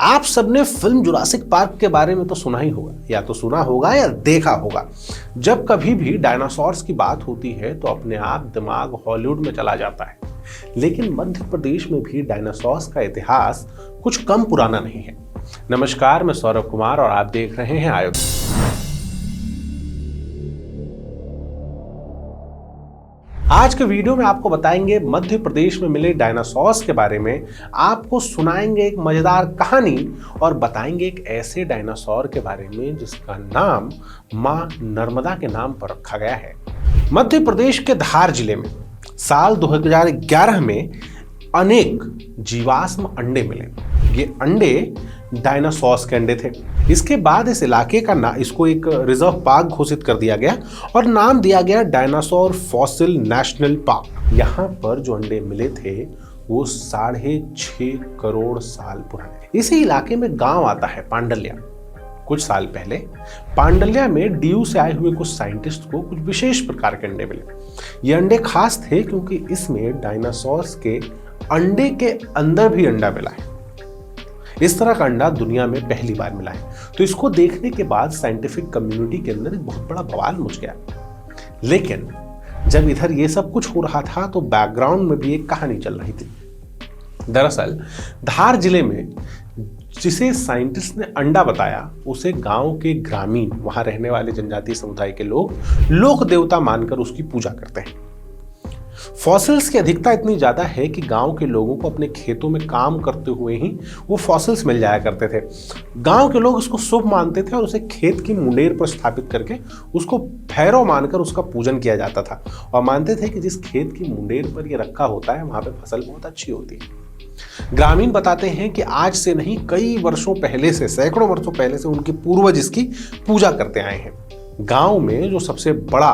आप सबने film Jurassic park के बारे में तो सुना ही होगा, या तो सुना होगा या देखा होगा। जब कभी भी डायनासोर्स की बात होती है तो अपने आप दिमाग हॉलीवुड में चला जाता है। लेकिन मध्य प्रदेश में भी डायनासोर्स का इतिहास कुछ कम पुराना नहीं है। नमस्कार, मैं सौरभ कुमार और आप देख रहे हैं आयुध। आज के वीडियो में आपको बताएंगे मध्य प्रदेश में मिले डायनासोर्स के बारे में, आपको सुनाएंगे एक मजेदार कहानी और बताएंगे एक ऐसे डायनासोर के बारे में जिसका नाम मां नर्मदा के नाम पर रखा गया है। मध्य प्रदेश के धार जिले में साल 2011 में अनेक जीवाश्म अंडे मिले। ये अंडे डायनासोर्स के अंडे थे। इसके बाद इस इलाके का इसको एक रिजर्व पार्क घोषित कर दिया गया और नाम दिया गया डायनासोर फॉसिल नेशनल पार्क। यहाँ पर जो अंडे मिले थे वो 6.5 करोड़ साल पुराने। इसी इलाके में गांव आता है पांडल्या। कुछ साल पहले पांडल्या में डीयू से आए हुए कुछ साइंटिस्ट को कुछ विशेष प्रकार के अंडे मिले। ये अंडे खास थे क्योंकि इसमें डायनासोर्स के अंडे के अंदर भी अंडा मिला है। इस तरह का अंडा दुनिया में पहली बार मिला है। तो इसको देखने के बाद साइंटिफिक कम्युनिटी के अंदर एक बहुत बड़ा बवाल मच गया। लेकिन जब इधर ये सब कुछ हो रहा था तो बैकग्राउंड में भी एक कहानी चल रही थी। दरअसल धार जिले में जिसे साइंटिस्ट ने अंडा बताया उसे गांव के ग्रामीण, वहां रहने वाले जनजातीय समुदाय के लोग लोक देवता मानकर उसकी पूजा करते हैं। फॉसिल्स की अधिकता इतनी ज्यादा है कि गांव के लोगों को अपने खेतों में काम करते हुए ही वो फॉसिल्स मिल जाया करते थे। गांव के लोग उसको शुभ मानते थे और उसे खेत की मुंडेर पर स्थापित करके उसको भैरव मानकर उसका पूजन किया जाता था और मानते थे कि जिस खेत की मुंडेर पर ये रखा होता है वहां पे फसल बहुत अच्छी होती है। ग्रामीण बताते हैं कि आज से नहीं, कई वर्षों पहले से, सैकड़ों वर्षों पहले से उनके पूर्वज इसकी पूजा करते आए हैं। गांव में जो सबसे बड़ा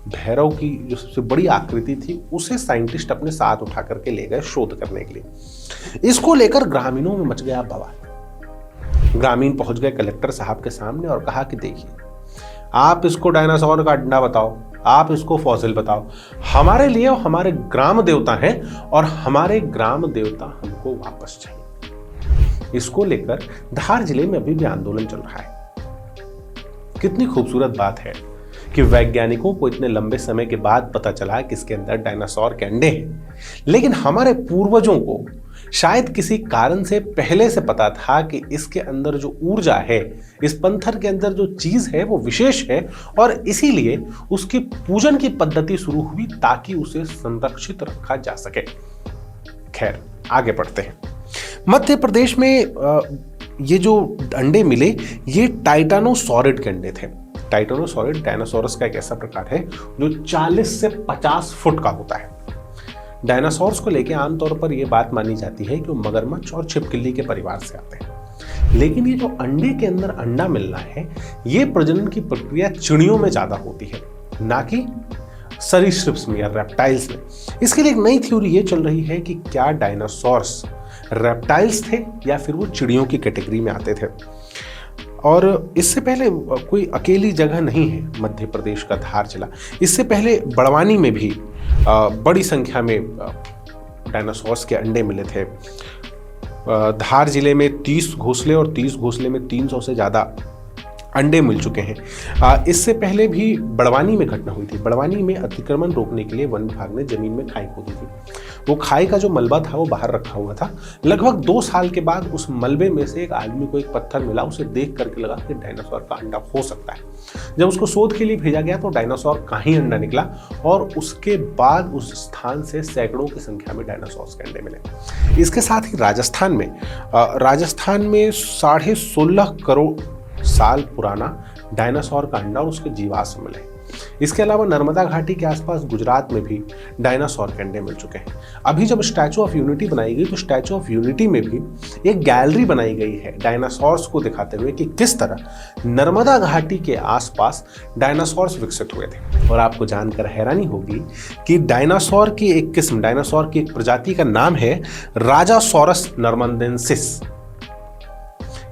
भैरव की जो सबसे बड़ी आकृति थी उसे साइंटिस्ट अपने साथ उठा करके ले गए शोध करने के लिए। इसको लेकर ग्रामीणों में मच गया बवाल। ग्रामीण पहुंच गए कलेक्टर साहब के सामने और कहा कि देखिए, आप इसको डायनासोर का अंडा बताओ, आप इसको फॉसिल बताओ, हमारे लिए हमारे ग्राम देवता हैं और हमारे ग्राम देवता हमको वापस चाहिए। इसको लेकर धार जिले में अभी भी आंदोलन चल रहा है। कितनी खूबसूरत बात है कि वैज्ञानिकों को इतने लंबे समय के बाद पता चला कि इसके अंदर डायनासोर के अंडे हैं। लेकिन हमारे पूर्वजों को शायद किसी कारण से पहले से पता था कि इसके अंदर जो ऊर्जा है, इस पत्थर के अंदर जो चीज है वो विशेष है और इसीलिए उसकी पूजन की पद्धति शुरू हुई ताकि उसे संरक्षित रखा जा सके। खैर, आगे बढ़ते हैं। मध्य प्रदेश में ये जो अंडे मिले ये टाइटानोसॉरिड के अंडे थे। टाइटानोसॉरिड डायनासोरस का एक ऐसा प्रकार है जो 40 से 50 फुट का होता है। डायनासोर्स को लेकर आमतौर पर यह बात मानी जाती है कि वो मगरमच्छ और छिपकली के परिवार से आते हैं। लेकिन ये जो अंडे के अंदर अंडा मिलना है, ये प्रजनन की प्रक्रिया चिड़ियों में ज्यादा होती है, ना कि सरीसृप्स में या रेप्टाइल्स में। इसके लिए एक नई थ्योरी ये चल रही है कि क्या डायनासोर्स रेप्टाइल्स थे या फिर वो चिड़ियों की कैटेगरी में आते थे। और इससे पहले कोई अकेली जगह नहीं है मध्य प्रदेश का धार जिला। इससे पहले बड़वानी में भी बड़ी संख्या में डायनासोर्स के अंडे मिले थे। धार जिले में 30 घोंसले और 30 घोंसले में 300 से ज़्यादा अंडे मिल चुके हैं। इससे पहले भी बड़वानी में घटना हुई थी। बड़वानी में अतिक्रमण रोकने के लिए वन विभाग ने जमीन में खाई खोदी थी। वो खाई का जो मलबा था वो बाहर रखा हुआ था। लगभग 2 साल के बाद उस मलबे में से एक आदमी को एक पत्थर मिला। उसे देख करके लगा कि डायनासोर का अंडा हो सकता है। जब उसको शोध के लिए भेजा गया तो डायनासोर का ही अंडा निकला और उसके बाद उस स्थान से सैकड़ों की संख्या में डायनासोर्स के अंडे मिले। इसके साथ ही राजस्थान में 16.5 करोड़ साल पुराना डायनासोर का अंडा और उसके जीवाश्म मिले। इसके अलावा नर्मदा घाटी के आसपास गुजरात में भी डायनासोर के अंडे मिल चुके हैं। अभी जब स्टैचू ऑफ यूनिटी बनाई गई तो स्टैचू ऑफ यूनिटी में भी एक गैलरी बनाई गई है डायनासोर्स को दिखाते हुए कि किस तरह नर्मदा घाटी के आसपास डायनासोर्स विकसित हुए थे। और आपको जानकर हैरानी होगी कि डायनासोर की एक किस्म, डायनासोर की एक प्रजाति का नाम है राजासोरस नर्मदेंसिस।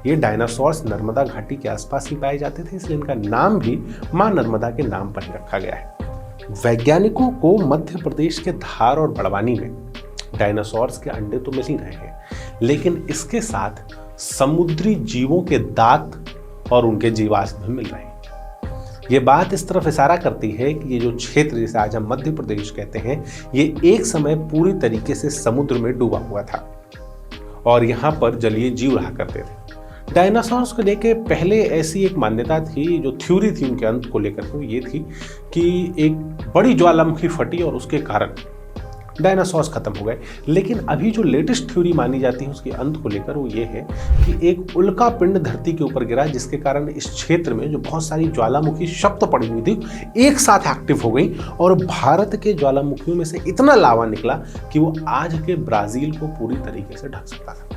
ये डायनासोर्स नर्मदा घाटी के आसपास ही पाए जाते थे, इसलिए इनका नाम भी मां नर्मदा के नाम पर ही रखा गया है। वैज्ञानिकों को मध्य प्रदेश के धार और बड़वानी में डायनासोर्स के अंडे तो मिल ही रहे हैं, लेकिन इसके साथ समुद्री जीवों के दांत और उनके जीवाश्म भी मिल रहे हैं। ये बात इस तरफ इशारा करती है कि ये जो क्षेत्र जिसे आज हम मध्य प्रदेश कहते हैं, ये एक समय पूरी तरीके से समुद्र में डूबा हुआ था और यहाँ पर जलीय जीव रहा करते थे। डायनासोर्स को लेकर पहले ऐसी एक मान्यता थी, जो थ्योरी थी उनके अंत को लेकर के, ये थी कि एक बड़ी ज्वालामुखी फटी और उसके कारण डायनासोर्स खत्म हो गए। लेकिन अभी जो लेटेस्ट थ्योरी मानी जाती है उसके अंत को लेकर, वो ये है कि एक उल्का पिंड धरती के ऊपर गिरा, जिसके कारण इस क्षेत्र में जो बहुत सारी ज्वालामुखी शब्द पड़ी हुई थी एक साथ एक्टिव हो गई और भारत के ज्वालामुखियों में से इतना लावा निकला कि वो आज के ब्राजील को पूरी तरीके से ढक सकता था,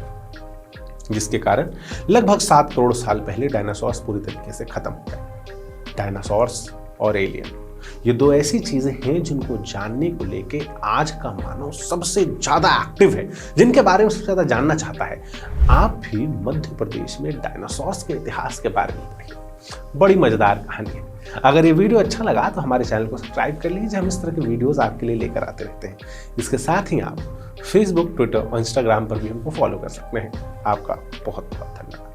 जिसके कारण लगभग 7 करोड़ साल पहले डायनासोर्स पूरी तरीके से खत्म हो गए। डायनासोर्स और एलियन, ये दो ऐसी चीजें हैं जिनको जानने को लेके आज का मानव सबसे ज्यादा एक्टिव है, जिनके बारे में सबसे ज्यादा जानना चाहता है। आप भी मध्य प्रदेश में डायनासोर्स के इतिहास के बारे में पढ़िए, बड़ी मजेदार कहानी है। अगर ये वीडियो अच्छा लगा तो हमारे चैनल को सब्सक्राइब कर लीजिए, हम इस तरह के वीडियोस आपके लिए लेकर आते रहते हैं। इसके साथ ही आप फेसबुक, ट्विटर और इंस्टाग्राम पर भी हमको फॉलो कर सकते हैं। आपका बहुत बहुत धन्यवाद।